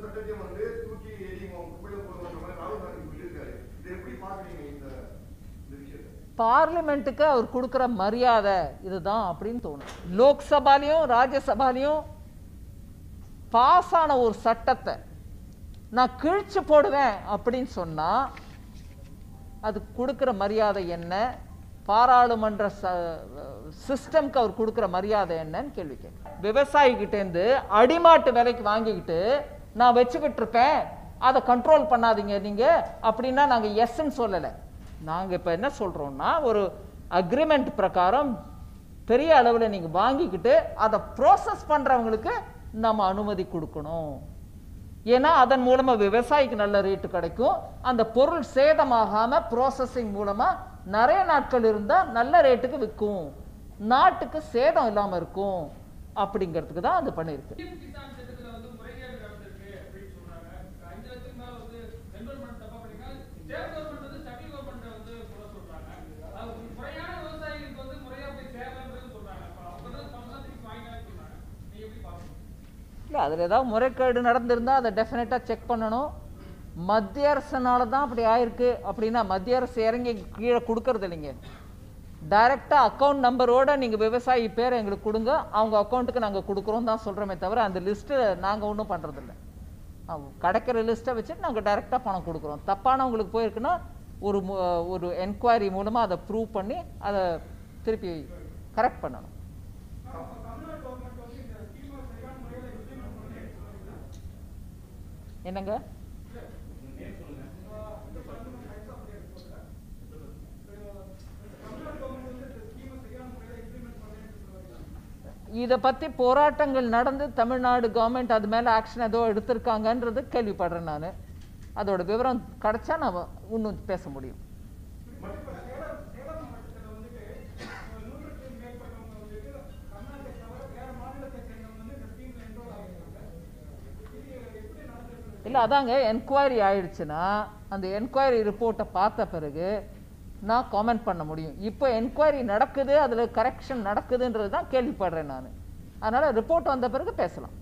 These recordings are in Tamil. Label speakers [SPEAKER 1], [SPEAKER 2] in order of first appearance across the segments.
[SPEAKER 1] சட்டத்தையும் வந்து தூக்கி எரியும் குப்பையில போடுற மாதிரி ராகுல் காந்தி சொல்லியிருக்காரு. இதை எப்படி பாக்குறீங்க இந்த விஷயத்தை?
[SPEAKER 2] பார்லிமெண்ட்டுக்கு அவர் கொடுக்குற மரியாதை இதுதான் அப்படின்னு தோணும். லோக்சபாலையும் ராஜ்யசபாலையும் பாஸ் ஆன ஒரு சட்டத்தை நான் கிழிச்சு போடுவேன் அப்படின்னு சொன்னா அது கொடுக்குற மரியாதை என்ன, பாராளுமன்ற சிஸ்டம்க்கு அவர் கொடுக்குற மரியாதை என்னன்னு கேள்வி கேட்க. விவசாயிகிட்டேருந்து அடிமாட்டு விலைக்கு வாங்கிக்கிட்டு நான் வச்சுக்கிட்டு இருப்பேன், அதை கண்ட்ரோல் பண்ணாதீங்க நீங்க அப்படின்னா நாங்கள் எஸ்ன்னு சொல்லலை. நாங்கள் இப்போ என்ன சொல்றோம்னா ஒரு அக்ரிமெண்ட் பிரகாரம் பெரிய அளவில் நீங்கள் வாங்கிக்கிட்டு அதை ப்ராசஸ் பண்ணுறவங்களுக்கு நம்ம அனுமதி கொடுக்கணும். ஏன்னா அதன் மூலமா விவசாயிக்கு நல்ல ரேட்டு கிடைக்கும், அந்த பொருள் சேதமாகாம ப்ராசஸிங் மூலமா நிறைய நாட்கள் இருந்தால் நல்ல ரேட்டுக்கு விற்கும், நாட்டுக்கு சேதம் இல்லாமல் இருக்கும் அப்படிங்கிறதுக்கு தான் அது பண்ணியிருக்கு. இல்லை அதில் ஏதாவது முறைகேடு நடந்திருந்தால் அதை டெஃபினட்டாக செக் பண்ணணும். மத்திய அரசுனால தான் அப்படி ஆயிருக்கு அப்படின்னா மத்திய அரசு இறங்கி கீழே கொடுக்கறது இல்லைங்க. டைரெக்டாக அக்கௌண்ட் நம்பரோட நீங்கள் விவசாயி பேர் எங்களுக்கு கொடுங்க, அவங்க அக்கௌண்ட்டுக்கு நாங்கள் கொடுக்குறோம் தான் சொல்கிறோமே தவிர அந்த லிஸ்ட்டு நாங்கள் ஒன்றும் பண்ணுறதில்ல. கிடைக்கிற லிஸ்ட்டை வச்சுட்டு நாங்கள் டைரெக்டாக பணம் கொடுக்குறோம். தப்பானவங்களுக்கு போயிருக்குன்னா ஒரு என்கொயரி மூலமாக அதை ப்ரூவ் பண்ணி அதை திருப்பி கரெக்ட் பண்ணணும். என்னங்க இதை பற்றி போராட்டங்கள் நடந்து தமிழ்நாடு கவர்மெண்ட் அது மேலே ஆக்ஷன் ஏதோ எடுத்திருக்காங்கன்றது கேள்விப்படுறேன். நான் அதோட விவரம் கிடைச்சா நான் இன்னும் பேச முடியும். இல்லை அதாங்க என்கொயரி ஆயிடுச்சுன்னா அந்த என்கொயரி ரிப்போர்ட்டை பார்த்த பிறகு நான் காமெண்ட் பண்ண முடியும். இப்போ என்கொயரி நடக்குது, அதில் கரெக்ஷன் நடக்குதுன்றது தான் கேள்விப்படுறேன் நான். அதனால் ரிப்போர்ட் வந்த பிறகு பேசலாம்.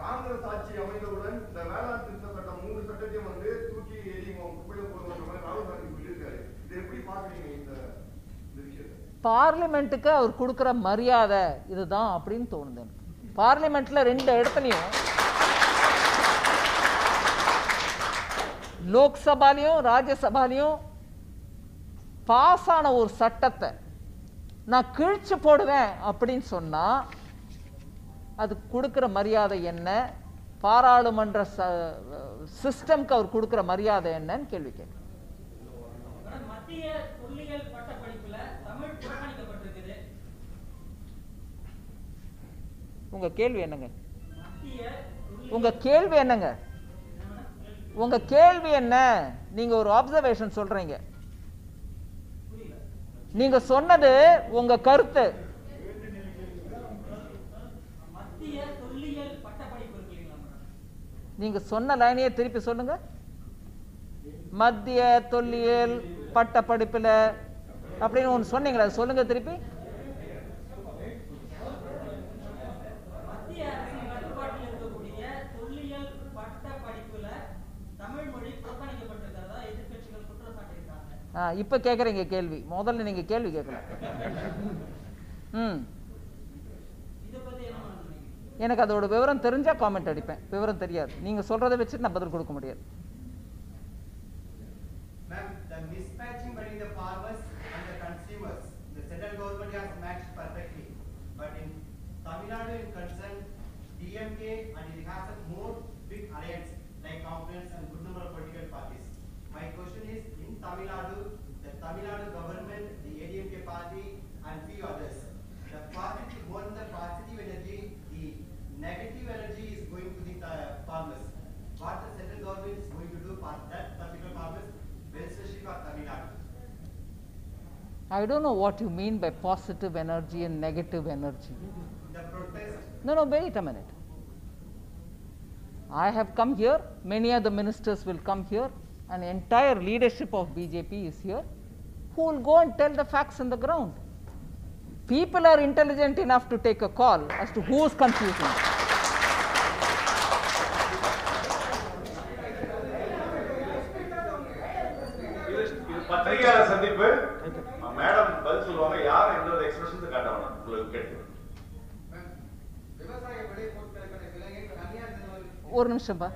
[SPEAKER 1] காங்கிரஸ் ஆட்சி அமைந்தவுடன் இந்த வேளாண் திருத்த சட்டம் 3 சட்டத்தையும் வந்து தூக்கி எரியும் குப்பையில போடுற மாதிரி ராகுல் காந்தி சொல்லியிருக்காரு. இதை எப்படி பாக்குறீங்க இந்த விஷயத்தை?
[SPEAKER 2] பார்லிமெண்ட்டுக்கு அவர் கொடுக்குற மரியாதை இதுதான் அப்படின்னு தோணுது எனக்கு. பார்லிமெண்ட்ல 2 இடத்துலையும் லோக்சபாலையும் ராஜ்யசபாலையும் பாஸ் ஆன ஒரு சட்டத்தை நான் கிழிச்சு போடுவேன் அப்படின்னு சொன்னா அது கொடுக்குற மரியாதை என்ன, பாராளுமன்ற சிஸ்டம்க்கு அவர் கொடுக்குற மரியாதை என்னன்னு கேள்வி கேட்க. உங்க கேள்வி என்னங்க? உங்க கேள்வி என்னங்க? உங்க கேள்வி என்ன? நீங்க ஒரு அப்சர்வேஷன் சொல்றீங்க, நீங்க சொன்னது உங்க கருத்து. நீங்க சொன்ன லைனையே திருப்பி சொல்லுங்க. மத்திய தொல்லியல் பட்ட படிப்புல அப்படின்னு ஒன்று சொன்னீங்களா, சொல்லுங்க திருப்பி. இப்ப கேக்குறீங்க கேள்வி, முதல்ல நீங்க கேள்வி கேட்கல. எனக்கு அதோட விவரம் தெரிஞ்சா காமெண்ட் அடிப்பேன், விவரம் தெரியாது. நீங்க சொல்றதை வச்சுட்டு நான் பதில் கொடுக்க முடியாது.
[SPEAKER 3] My question is, in Tamil Nadu, the Tamil Nadu government, the ADMK party and few others, the positive, more than the positive energy, the negative energy is going to the farmers. What the central government is going to do for that particular farmers, especially for Tamil Nadu?
[SPEAKER 2] I don't know what you mean by positive energy and negative energy.
[SPEAKER 3] The protest.
[SPEAKER 2] No, wait a minute. I have come here, many other ministers will come here, an entire leadership of BJP is here, who will go and tell the facts on the ground. People are intelligent enough to take a call as to who is confusing.
[SPEAKER 4] சந்திப்பு. மேடம் பதில் சொல்லுவாங்க. யார் எந்த எக்ஸ்பிரஷன்ஸ் காட்ட வேணாம். உங்களுக்கு கேட்டு
[SPEAKER 3] விவசாய விளைபொருட்களுக்கான விலையை தனியார் நிறுவனம்
[SPEAKER 2] ஒரு நிமிஷம்பா.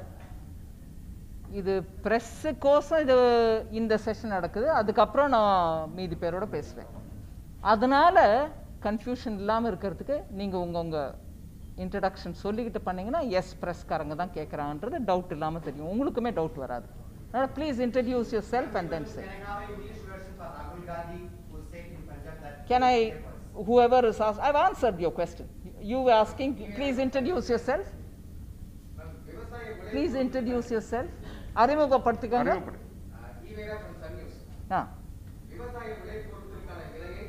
[SPEAKER 2] இது ப்ரெஸ்ஸுக்கோசம் இது இந்த செஷன் நடக்குது. அதுக்கப்புறம் நான் மீதி பேரோட பேசுவேன். அதனால கன்ஃபியூஷன் இல்லாமல் இருக்கிறதுக்கு நீங்கள் உங்கள் இன்ட்ரடக்ஷன் சொல்லிக்கிட்டு பண்ணீங்கன்னா எஸ் ப்ரெஸ்காரங்க தான் கேட்குறாங்கன்றது டவுட் இல்லாமல் தெரியும். உங்களுக்குமே டவுட் வராது. அதனால் please introduce your self and then say. Can I, whoever is asked, I've answered your question. You were asking, please introduce yourself. Please introduce yourself. அறிமுகப்படுத்திக்கோங்க.
[SPEAKER 3] விவசாய விளைபொருட்களுக்கான விலையை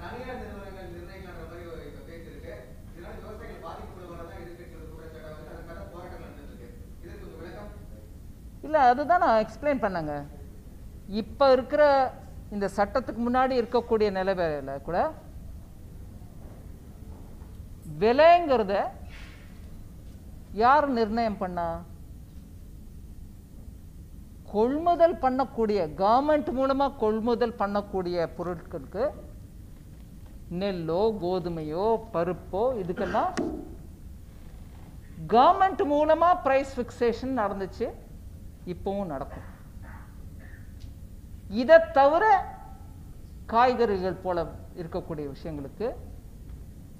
[SPEAKER 3] தனியார் நிறுவனங்கள் நிர்ணயிக்கிற மாதிரி ஒரு பேச்சு இருக்கு. இதனால விவசாயிகள் பாதிப்புள்ளவர்களா இருக்கிறது கூட அதுக்கான போராட்டம் நடந்துருக்கு. இதுக்கு ஒரு விளக்கம்
[SPEAKER 2] இல்லை, அதுதான் நான் எக்ஸ்பிளைன் பண்ணேங்க. இப்போ இருக்கிற இந்த சட்டத்துக்கு முன்னாடி இருக்கக்கூடிய நிலைமையில கூட விலைங்கிறத யார் நிர்ணயம் பண்ணா? கொள்முதல் பண்ணக்கூடிய கவர்மெண்ட் மூலமா கொள்முதல் பண்ணக்கூடிய பொருட்களுக்கு நெல்லோ கோதுமையோ பருப்போ இதுக்கெல்லாம் கவர்மெண்ட் மூலமா பிரைஸ் ஃபிக்சேஷன் நடந்துச்சு, இப்பவும் நடக்கும். இதை தவிர காய்கறிகள் போல இருக்கக்கூடிய விஷயங்களுக்கு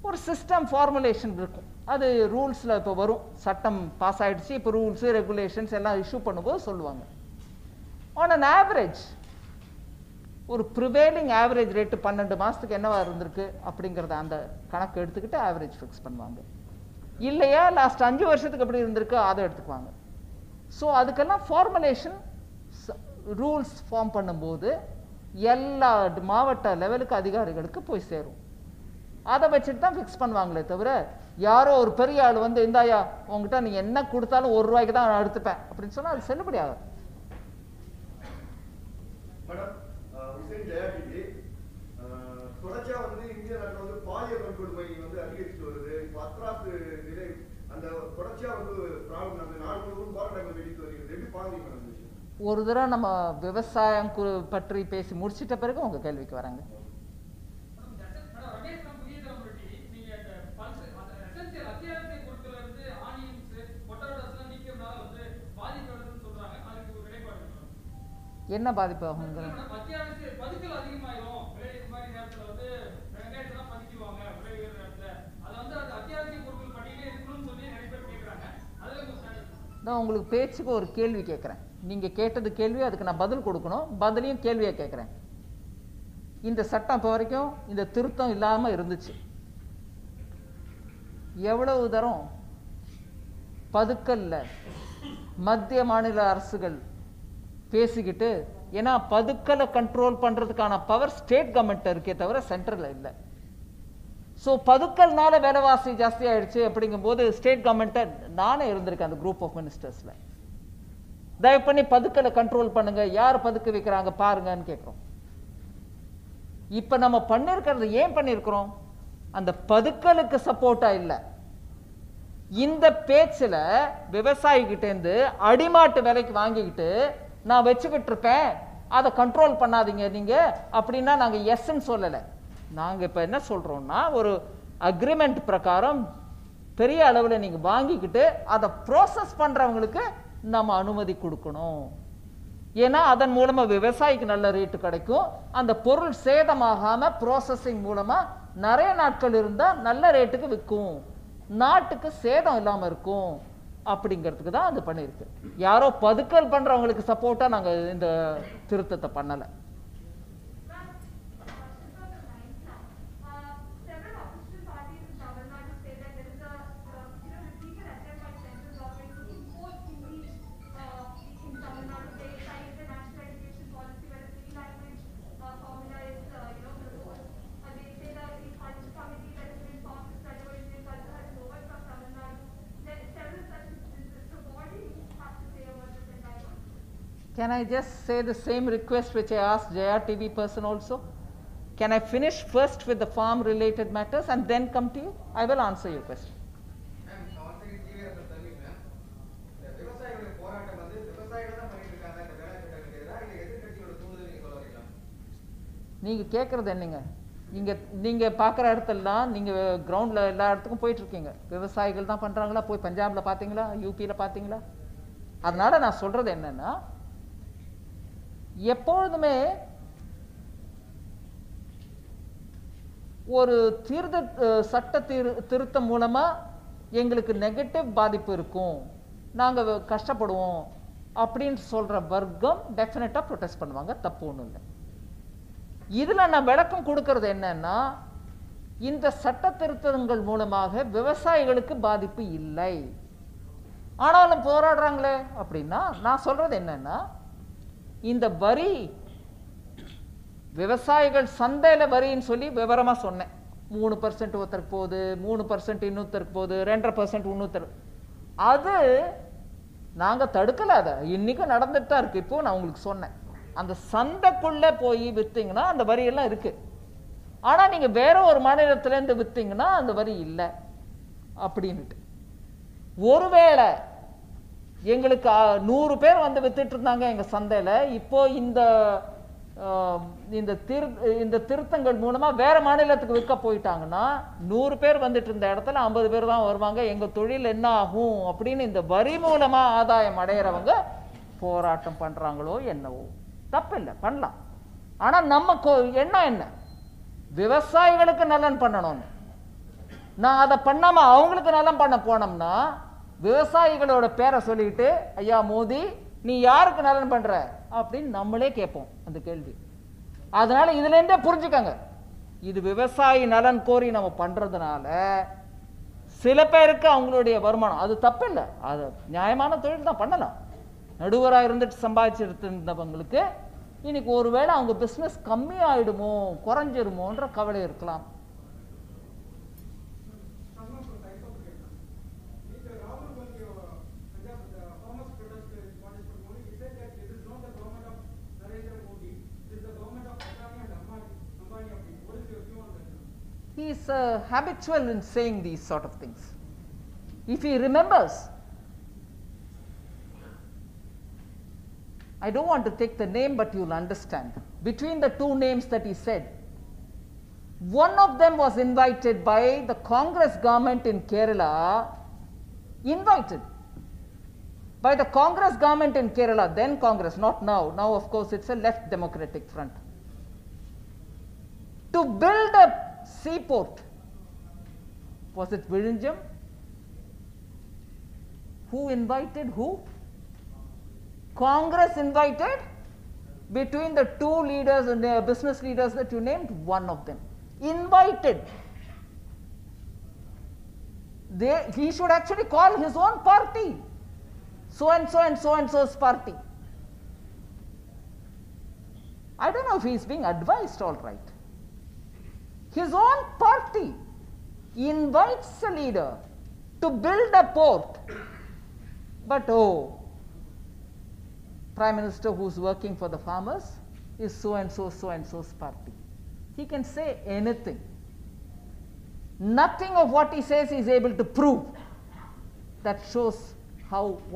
[SPEAKER 2] ஒரு சிஸ்டம் ஃபார்முலேஷன் இருக்கும். அது ரூல்ஸில் இப்போ வரும். சட்டம் பாஸ் ஆகிடுச்சு, இப்போ ரூல்ஸு ரெகுலேஷன்ஸ் எல்லாம் இஷ்யூ பண்ணும்போது சொல்லுவாங்க. ஆன் அன் ஆவரேஜ் ஒரு ப்ரிவேலிங் ஆவரேஜ் ரேட்டு 12 மாதத்துக்கு என்னவா இருந்திருக்கு அப்படிங்கிறத அந்த கணக்கு எடுத்துக்கிட்டு ஆவரேஜ் ஃபிக்ஸ் பண்ணுவாங்க. இல்லையா லாஸ்ட் 5 வருஷத்துக்கு எப்படி இருந்திருக்கு அதை எடுத்துக்குவாங்க. ஸோ அதுக்கெல்லாம் ஃபார்முலேஷன் ரூல்ஸ் ஃபார்ம் பண்ணும்போது எல்லா மாவட்ட லெவலுக்கு அதிகாரிகளுக்கு போய் சேரும். அதை வச்சுட்டு தான் ஃபிக்ஸ் பண்ணுவாங்களே தவிர யாரோ ஒரு பெரிய ஆள் வந்து இந்தாயா உங்ககிட்ட நீங்கள் என்ன கொடுத்தாலும் ₹1 தான் நான் எடுத்துப்பேன் அப்படின்னு சொன்னால் அது செல்லுபடி ஆகும்.
[SPEAKER 1] மேடம் ஹுசைன் ஜெயாடிஜி தொடர்ச்சியா வந்து இந்திய நாட்டில் வந்து பாலியல் வன்கொடுமை வந்து அதிகரித்து வருது. இப்போ அத்ராஸ் நிலை அந்த தொடர்ச்சியா வந்து ப்ராப்ளம் அந்த நாடு முழுவதும் போராட்டங்கள் வெடித்து வருகிறது. எப்படி பாக்குறீங்க மேடம்?
[SPEAKER 2] ஒரு தடவை நம்ம விவசாயம் பற்றி பேசி முடிச்சிட்ட பிறகு உங்க கேள்விக்கு வராங்க. என்ன பாதிப்பு ஆகும்? நான் உங்களுக்கு பேச்சுக்கு ஒரு கேள்வி கேட்குறேன். நீங்கள் கேட்டது கேள்வி, அதுக்கு நான் பதில் கொடுக்கணும். பதிலையும் கேள்வியை கேட்குறேன். இந்த சட்டம் இப்போ வரைக்கும் இந்த திருத்தம் இல்லாமல் இருந்துச்சு. எவ்வளவு தரம் பதுக்கல்ல மத்திய மாநில அரசுகள் பேசிக்கிட்டு, ஏன்னா பதுக்கலை கண்ட்ரோல் பண்ணுறதுக்கான பவர் ஸ்டேட் கவர்மெண்ட் இருக்கே தவிர சென்ட்ரலில் இல்லை. ஸோ பதுக்கல்னால விலைவாசி ஜாஸ்தி ஆயிடுச்சு அப்படிங்கும்போது ஸ்டேட் கவர்மெண்ட்டை நானே இருந்திருக்கேன் அந்த குரூப் ஆஃப் மினிஸ்டர்ஸில். தயவு பண்ணி பதுக்கலை கண்ட்ரோல் பண்ணுங்க, யார் பதுக்க வைக்கிறாங்க பாருங்கன்னு கேட்குறோம். இப்போ நம்ம பண்ணியிருக்கிறது ஏன் பண்ணியிருக்கிறோம்? அந்த பதுக்கலுக்கு சப்போர்ட்டா இல்லை. இந்த பேச்சில் விவசாயிகிட்டேருந்து அடிமாட்டு விலைக்கு வாங்கிக்கிட்டு நான் வச்சுக்கிட்டு இருப்பேன், அதை கண்ட்ரோல் பண்ணாதீங்க நீங்கள் அப்படின்னா நாங்கள் எஸ்ன்னு சொல்லலை. நாங்கள் இப்போ என்ன சொல்கிறோம்னா, ஒரு அக்ரிமெண்ட் பிரகாரம் பெரிய அளவில் நீங்கள் வாங்கிக்கிட்டு அதை ப்ராசஸ் பண்ணுறவங்களுக்கு நம்ம அனுமதி கொடுக்கணும். ஏன்னா அதன் மூலமாக விவசாயிக்கு நல்ல ரேட்டு கிடைக்கும். அந்த பொருள் சேதமாகாமல் ப்ராசஸிங் மூலமாக நிறைய நாட்கள் இருந்தால் நல்ல ரேட்டுக்கு விற்கும், நாட்டுக்கு சேதம் இல்லாமல் இருக்கும். அப்படிங்கிறதுக்கு தான் அது பண்ணியிருக்கு. யாரோ பதுக்கல் பண்ணுறவங்களுக்கு சப்போர்ட்டாக நாங்கள் இந்த திருத்தத்தை பண்ணலை. Can I just say the same request which I asked Jaya TV person also? Can I finish first with the farm related matters and then come to you? I will answer your question. நீங்கள் கேட்குறது என்னங்க? நீங்கள் பார்க்குற இடத்துலலாம் நீங்கள் கிரவுண்டில் எல்லா இடத்துக்கும் போயிட்டுருக்கீங்க. விவசாயிகள் தான் பண்ணுறாங்களா? போய் பஞ்சாபில் பார்த்தீங்களா? யூபியில் பார்த்தீங்களா? அதனால் நான் சொல்கிறது என்னென்னா, எப்பொழுதுமே ஒரு சட்ட திருத்தம் மூலமாக எங்களுக்கு நெகட்டிவ் பாதிப்பு இருக்கும், நாங்கள் கஷ்டப்படுவோம் அப்படின்னு சொல்கிற வர்க்கம் டெஃபினட்டாக ப்ரொடெஸ்ட் பண்ணுவாங்க. தப்பு ஒன்றும் இல்லை. இதில் நான் விளக்கம் கொடுக்கறது என்னன்னா, இந்த சட்ட திருத்தங்கள் மூலமாக விவசாயிகளுக்கு பாதிப்பு இல்லை, ஆனாலும் போராடுறாங்களே அப்படின்னா, நான் சொல்றது என்னன்னா, இந்த வரி விவசாயிகள் சந்தையில் வரின்னு சொல்லி விவரமாக சொன்னேன். 3% ஒருத்தருக்கு போகுது, 3% இன்னொருத்தருக்கு போகுது, 2.5% இன்னொருத்தர். அது நாங்கள் தடுக்கலை, அதை இன்றைக்கும் நடந்துட்டு தான் இருக்குது. இப்போது நான் உங்களுக்கு சொன்னேன், அந்த சந்தைக்குள்ளே போய் விற்றீங்கன்னா அந்த வரியெல்லாம் இருக்குது. ஆனால் நீங்கள் வேற ஒரு மாநிலத்திலேருந்து விற்றீங்கன்னா அந்த வரி இல்லை அப்படின்ட்டு. ஒருவேளை எங்களுக்கு 100 பேர் வந்து வித்துட்டு இருந்தாங்க எங்கள் சந்தையில், இப்போ இந்த திருத்தங்கள் மூலமாக வேற மாநிலத்துக்கு விற்க போயிட்டாங்கன்னா 100 பேர் வந்துட்டு இருந்த இடத்துல 50 பேர் தான் வருவாங்க, எங்கள் தொழில் என்ன ஆகும் அப்படின்னு இந்த வரி மூலமாக ஆதாயம் அடையிறவங்க போராட்டம் பண்ணுறாங்களோ என்னவோ, தப்பில்லை, பண்ணலாம். ஆனால் நம்ம எண்ணம் என்ன? விவசாயிகளுக்கு நலன் பண்ணணும்னு. நான் அதை பண்ணாமல் அவங்களுக்கு நலன் பண்ண போனோம்னா விவசாயிகளோட பேரை சொல்லிட்டு, ஐயா மோடி நீ யாருக்கு நலன் பண்ற அப்படின்னு நம்மளே கேட்போம் அந்த கேள்வி. அதனால இதுலேருந்தே புரிஞ்சுக்கங்க, இது விவசாயி நலன் கோரி நம்ம பண்றதுனால சில பேருக்கு அவங்களுடைய வருமானம், அது தப்பு இல்லை, அது நியாயமான தொழில் தான், பண்ணலாம். நடுவராக இருந்துட்டு சம்பாதிச்சுட்டு இருந்தவங்களுக்கு இன்னைக்கு ஒருவேளை அவங்க பிஸ்னஸ் கம்மி ஆயிடுமோ குறைஞ்சிருமோன்ற கவலை இருக்கலாம். He is habitual in saying these sort of things. If he remembers, I don't want to take the name, but you'll understand. Between the two names that he said, one of them was invited by the Congress government in Kerala, invited by the Congress government in Kerala, then Congress, not now. Now, of course, it's a left democratic front, to build a seaport. Was it Virinjam? Who invited who? Congress invited. Between the two leaders and the business leaders that you named, one of them invited. He should actually call his own party, so and so and so and so's party. I don't know if he's being advised all right. His own party invites a leader to build a port, but Prime Minister who's working for the farmers is so and so's party. He can say anything. Nothing of what he says is able to prove. That shows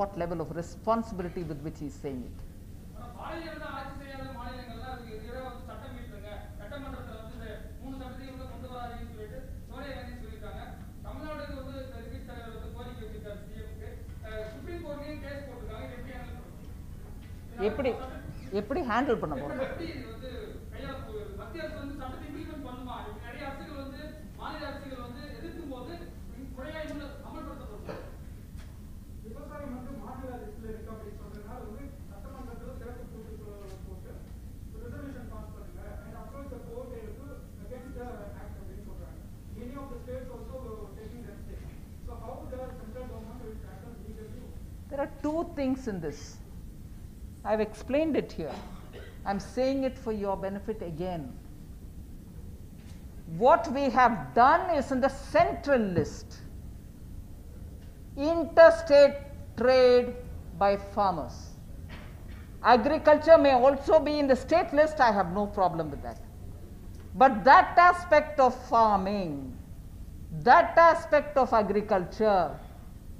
[SPEAKER 2] what level of responsibility with which he is saying it. எப்படி ஹேண்டில் பண்ண போறோம்? There are two things in this. I've explained it here. I'm saying it for your benefit again. What we have done is in the central list, interstate trade by farmers. Agriculture may also be in the state list, I have no problem with that. But that aspect of farming, that aspect of agriculture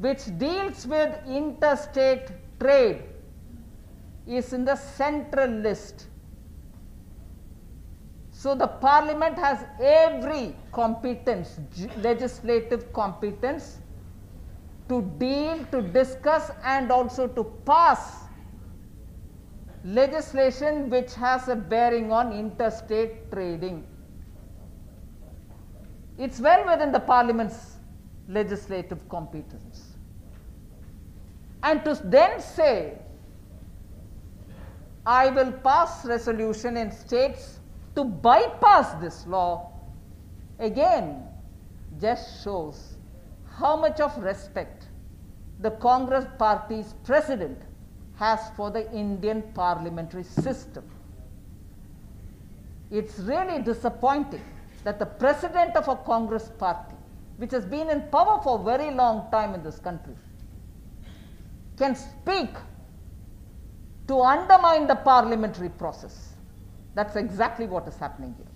[SPEAKER 2] which deals with interstate trade is in the central list. So the parliament has every competence, legislative competence, to deal, to discuss, and also to pass legislation which has a bearing on interstate trading. It's well within the parliament's legislative competence. And to then say, I will pass resolution in states to bypass this law, again just shows how much of respect the Congress party's president has for the Indian parliamentary system. It's really disappointing that the president of a Congress party, which has been in power for a very long time in this country, can speak to undermine the parliamentary process. That's exactly what is happening here.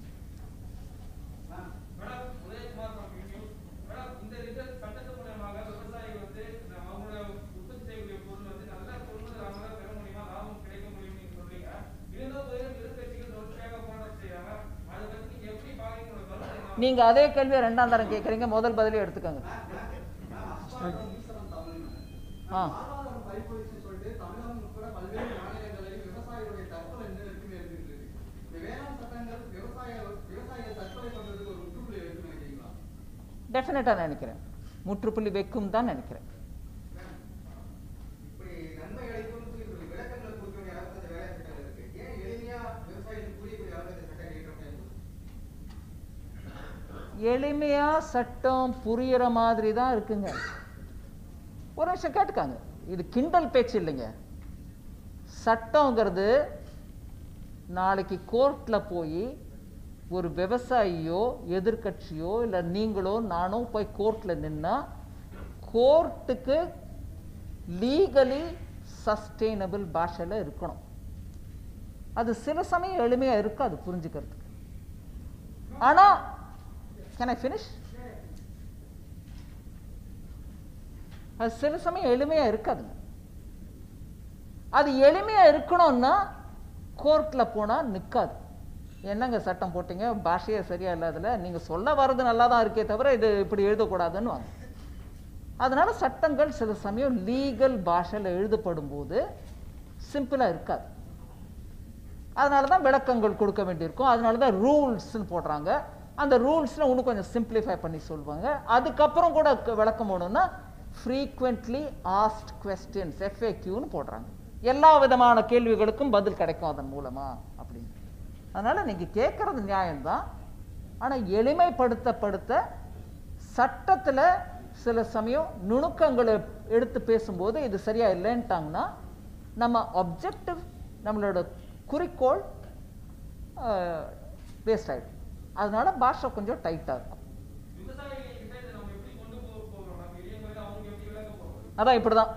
[SPEAKER 2] நீங்க அதே கேள்வியை ரெண்டாம் தரம் கேட்கறீங்க, முதல் பதிலே எடுத்துக்கோங்க. டெஃபினட்டா நினைக்கிறேன், முற்றுப்புள்ளி வைக்கும் தான் நினைக்கிறேன். எளிமையா சட்டம் புரியுற மாதிரி தான் இருக்குங்க. ஒரு நிமிஷம் கேட்டுக்காங்க, இது கிண்டல் பேச்சு இல்லைங்க. சட்டங்கிறது நாளைக்கு கோர்ட்ல போய் ஒரு விவசாயியோ எதிர்கட்சியோ இல்லை நீங்களோ நானோ போய் கோர்ட்ல நின்னா கோர்ட்டுக்கு லீகலி சஸ்டெயினபிள் பாஷையில் இருக்கணும். அது சில சமயம் எளிமையா இருக்கு அது புரிஞ்சுக்கிறதுக்கு. ஆனா can I finish? அது சில சமயம் எளிமையா இருக்காதுங்க. அது எளிமையா இருக்கணும்னா கோர்ட்ல போனா நிற்காது. என்னங்க சட்டம் போட்டீங்க, பாஷையே சரியா இல்லாதல, நீங்க சொல்ல வர்றது நல்லா தான் இருக்கே தவிர இது இப்படி எழுதக்கூடாதுன்னு வாங்க. அதனால சட்டங்கள் சில சமயம் லீகல் பாஷையில் எழுதப்படும் போது சிம்பிளா இருக்காது. அதனால தான் விளக்கங்கள் கொடுக்க வேண்டியிருக்கும். அதனால தான் ரூல்ஸ்ன்னு போடுறாங்க. அந்த ரூல்ஸில் இன்னும் கொஞ்சம் சிம்பிளிஃபை பண்ணி சொல்லுவாங்க. அதுக்கப்புறம் கூட விளக்கம் போடணும்னா ஃப்ரீக்வெண்ட்லி ஆஸ்ட் கொஸ்டின்ஸ் FAQன்னு போடுறாங்க. எல்லா விதமான கேள்விகளுக்கும் பதில் கிடைக்கும் அதன் மூலமா அப்படின்னு. அதனால நீங்க கேட்கறது நியாயம்தான். ஆனால் எளிமைப்படுத்த சட்டத்தில் சில சமயம் நுணுக்கங்களை எடுத்து பேசும்போது இது சரியா இல்லைன்ட்டாங்கன்னா நம்ம ஆப்ஜெக்டிவ், நம்மளோட குறிக்கோள் வேஸ்ட் ஆகிடும். அதனால பாஷை கொஞ்சம் டைட்டாக இருக்கும். அதான் இப்படிதான்.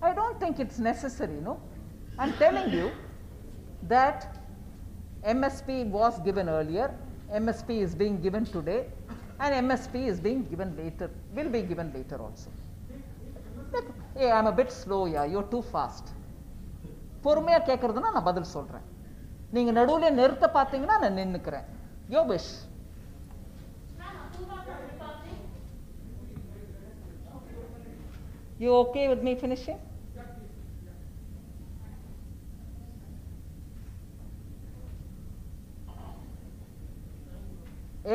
[SPEAKER 2] I don't think it's necessary, no. I'm telling you that MSP was given earlier, MSP is being given today, and MSP is being given later, will be given later also. Hey, I'm a bit slow, yeah, you're too fast. பொறுமையா கேட்கறதுனா நான் பதில் சொல்றேன். நீங்க நடுவுல நிறுத்த பார்த்தீங்கன்னா நான் நின்னுக்கிறேன். Your wish. You okay with me finishing?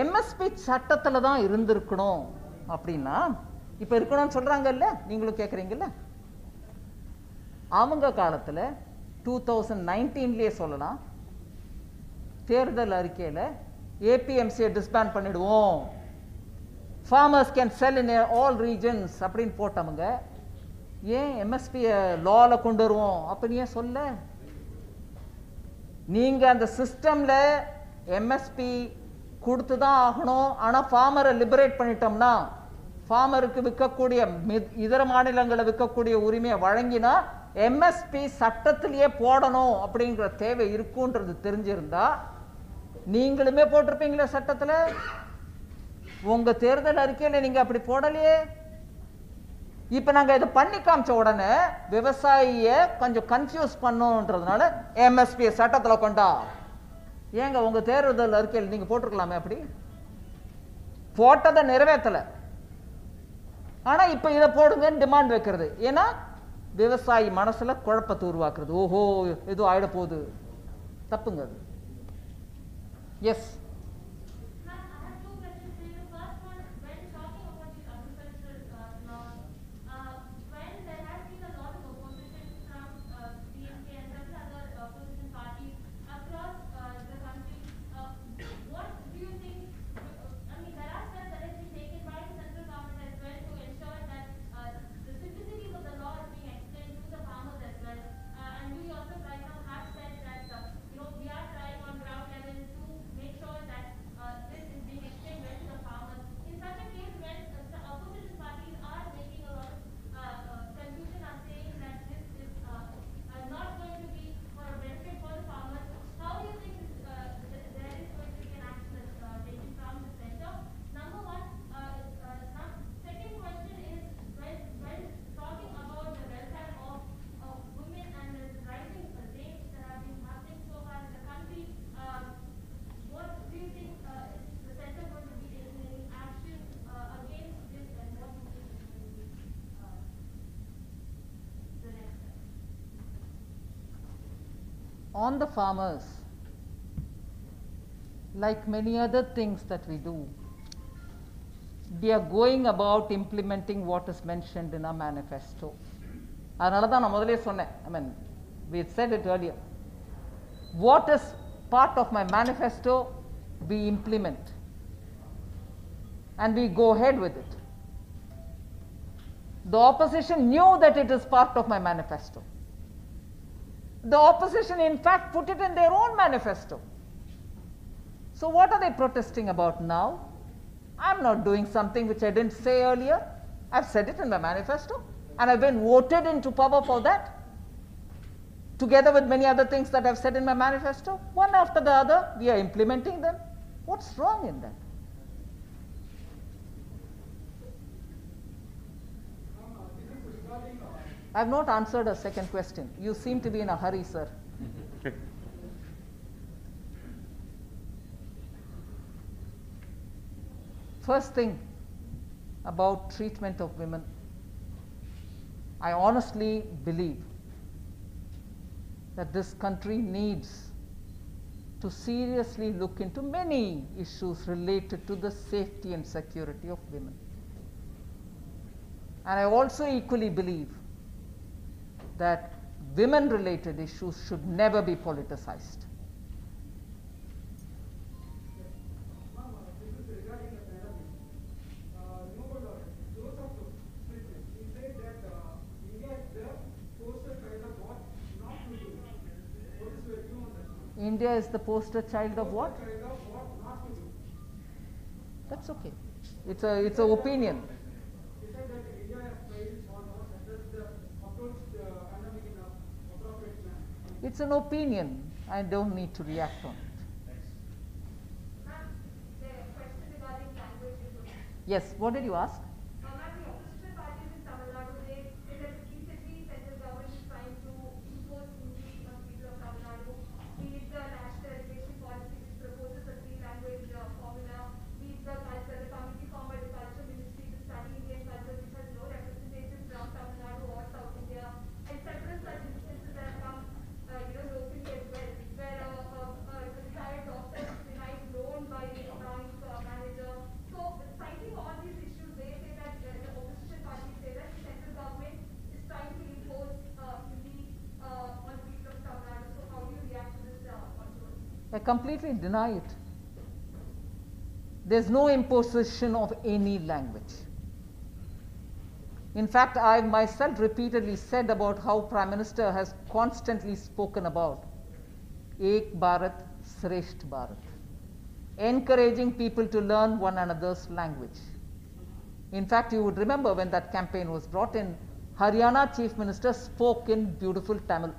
[SPEAKER 2] MSP சட்டத்தில் தான் இருந்திருக்கணும் அப்படின்னா இப்போ இருக்கணும்னு சொல்றாங்கல்ல, நீங்களும் கேட்குறீங்கல்ல. அவங்க காலத்தில் 2019 சொல்லலாம், தேர்தல் அறிக்கையில் APMCயை டிஸ்பேண்ட் பண்ணிடுவோம், farmers can sell in all regions அப்படின்னு போட்டவங்க ஏன் MSPயை லாவில் கொண்டு வருவோம் அப்படின்னு ஏன் சொல்ல? நீங்கள் அந்த சிஸ்டமில் MSP கொடுத்து தான் ஆகணும். ஆனால் ஃபார்மரை லிபரேட் பண்ணிட்டோம்னா, ஃபார்மருக்கு விற்கக்கூடிய இதர மாநிலங்களை விற்கக்கூடிய உரிமையை வழங்கினா எம்எஸ்பி சட்டத்திலேயே போடணும் அப்படிங்கிற தேவை இருக்குன்றது தெரிஞ்சிருந்தா நீங்களுமே போட்டிருப்பீங்களே சட்டத்தில். உங்க தேர்தல் அறிக்கையில் நீங்க அப்படி போடலையே. இப்ப நாங்க இதை பண்ணி காமிச்ச உடனே விவசாயிய கொஞ்சம் கன்ஃபியூஸ் பண்ணோன்றதுனால எம்எஸ்பி சட்டத்தில் கொண்டா. ஏங்க உங்க தேர்தல் அறிக்கையில் நீங்க போட்டிருக்கலாமே, அப்படி போட்டதை நிறைவேற்றல. ஆனா இப்ப இதை போடுங்கன்னு டிமாண்ட் வைக்கிறது. ஏன்னா விவசாயி மனசுல குழப்பத்தை உருவாக்குறது. ஓஹோ ஏதோ ஆயிட போகுது. தப்புங்க அது. S. On the farmers, like many other things that we do, we are going about implementing what is mentioned in our manifesto. அதனால தான் நான் முதலே சொன்னேன். I mean, we said it earlier. What is part of my manifesto, we implement. And we go ahead with it. The opposition knew that it is part of my manifesto. The opposition, in fact, put it in their own manifesto. So what are they protesting about now? I'm not doing something which I didn't say earlier. I've said it in my manifesto, and I've been voted into power for that, together with many other things that I've said in my manifesto. One after the other, we are implementing them. What's wrong in that? I have not answered a second question. You seem to be in a hurry, sir. First thing about treatment of women, I honestly believe that this country needs to seriously look into many issues related to the safety and security of women. And I also equally believe that women-related issues should never be politicized. India is the poster child of what? That's okay. It's an opinion. It's an opinion. I don't need to react on it.
[SPEAKER 5] Ma'am, the question regarding language is
[SPEAKER 2] Yes, what did you ask?
[SPEAKER 5] ma'am, the opposition parties in Tamil Nadu, they say that recently central government is trying to impose Hindi on people of Tamil Nadu. Be it the national education policy which proposes a three-language formula, be it the culture, the committee formed by the culture ministry to study Indian culture which has no representation from Tamil Nadu or South India, and several such instances that have come locally as well, where a retired doctor is denied loan by a bank manager. So, citing all these issues, they say that the opposition parties say that the central government is trying to impose Hindi on people of Tamil Nadu. So, how do you react to this controversy?
[SPEAKER 2] I completely deny it. There's no imposition of any language. In fact, I myself repeatedly said about how Prime Minister has constantly spoken about Ek Bharat, Shreshth Bharat, encouraging people to learn one another's language. In fact, you would remember when that campaign was brought in, Haryana Chief Minister spoke in beautiful Tamil.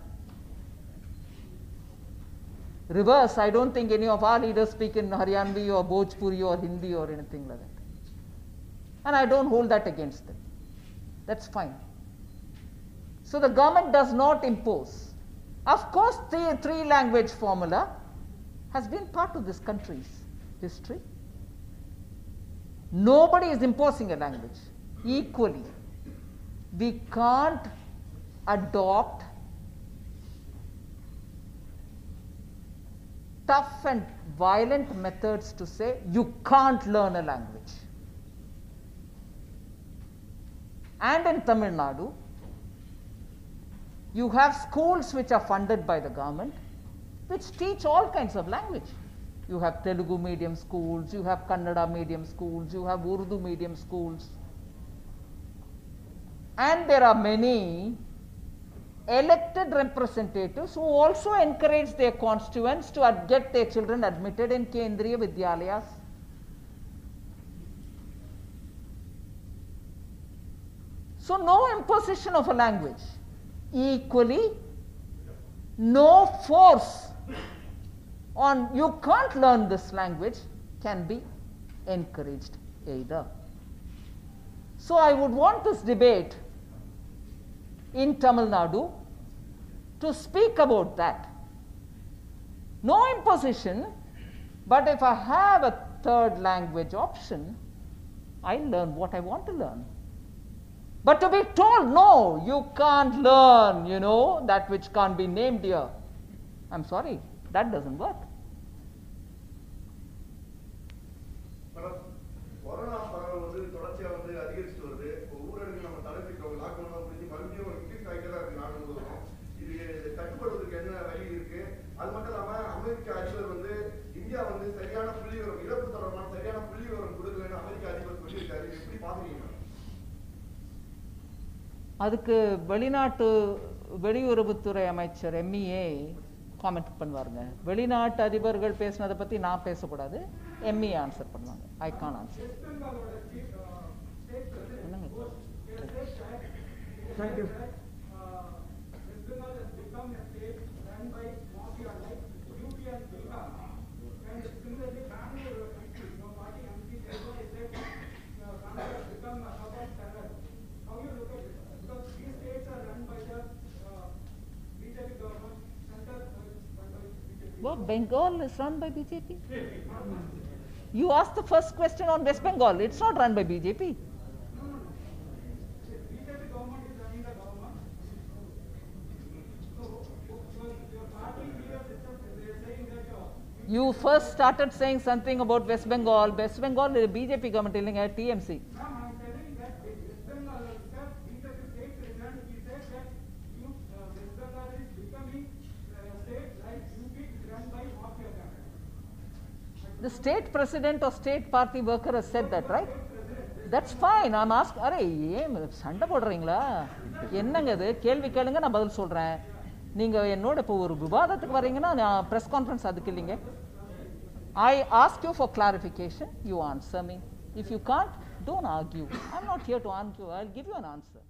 [SPEAKER 2] Reverse, I don't think any of our leaders speak in Haryanvi or Bhojpuri or Hindi or anything like that. And I don't hold that against them. That's fine. So the government does not impose. Of course, the three-language formula has been part of this country's history. Nobody is imposing a language. Equally, we can't adopt tough and violent methods to say you can't learn a language. And in Tamil Nadu, you have schools which are funded by the government which teach all kinds of language. You have Telugu medium schools, you have Kannada medium schools, you have Urdu medium schools. And there are many elected representatives who also encourage their constituents to get their children admitted in Kendriya Vidyalayas. So no imposition of a language. Equally, no force on you can't learn this language can be encouraged either. So I would want this debate in Tamil Nadu to speak about that. No imposition, but if I have a third language option, I learn what I want to learn. But to be told, no, you can't learn, that which can't be named here. I'm sorry, that doesn't work.
[SPEAKER 1] Corona பரவல் வந்து தொடர்ச்சியா வந்து அதிகரிச்சுட்டு வருது. ஊரடங்கு நம்ம தளர்த்திட்டோம், லாக்டவுன் முடிஞ்சு மறுபடியும் இன்க்ரீஸ் ஆகிட்டே தான் இருக்கு நாடு முழுவதும். இது கட்டுப்படுவதற்கு என்ன வழி இருக்கு? அது மட்டும் இல்லாம அமெரிக்க அதிபர் வந்து இந்தியா வந்து சரியான புள்ளிவிவரம், இறப்பு தொடர்பான சரியான புள்ளிவிவரம் கொடுக்கலன்னு அமெரிக்க அதிபர் சொல்லியிருக்காரு. எப்படி பாக்குறீங்க?
[SPEAKER 2] அதுக்கு வெளியுறவுத்துறை அமைச்சர் எம்இஏ காமெண்ட் பண்ணுவாருங்க. வெளிநாட்டு அதிபர்கள் பேசினதை பற்றி நான் பேசக்கூடாது, எம்இஏ ஆன்சர் பண்ணுவாங்க. I can't answer.
[SPEAKER 1] Thank you.
[SPEAKER 2] What, Bengal is run by BJP? You asked the first question on West Bengal. It's not run by BJP. You first started saying something about West Bengal. West Bengal is a BJP government dealing at TMC. The state president or state party worker has said that, right? That's fine. I'm asking, array ஏன் சண்டை போடுறீங்களா? என்னங்க இது? கேள்வி கேளுங்க, நான் பதில் சொல்றேன். நீங்க என்னோட இப்போ ஒரு விவாதத்துக்கு வரீங்கன்னா நான் பிரஸ் கான்ஃபரன்ஸ் அதுக்கு இல்லைங்க. I ask you for clarification, you answer me. If you can't, don't argue. I'm not here to argue. I'll give you an answer.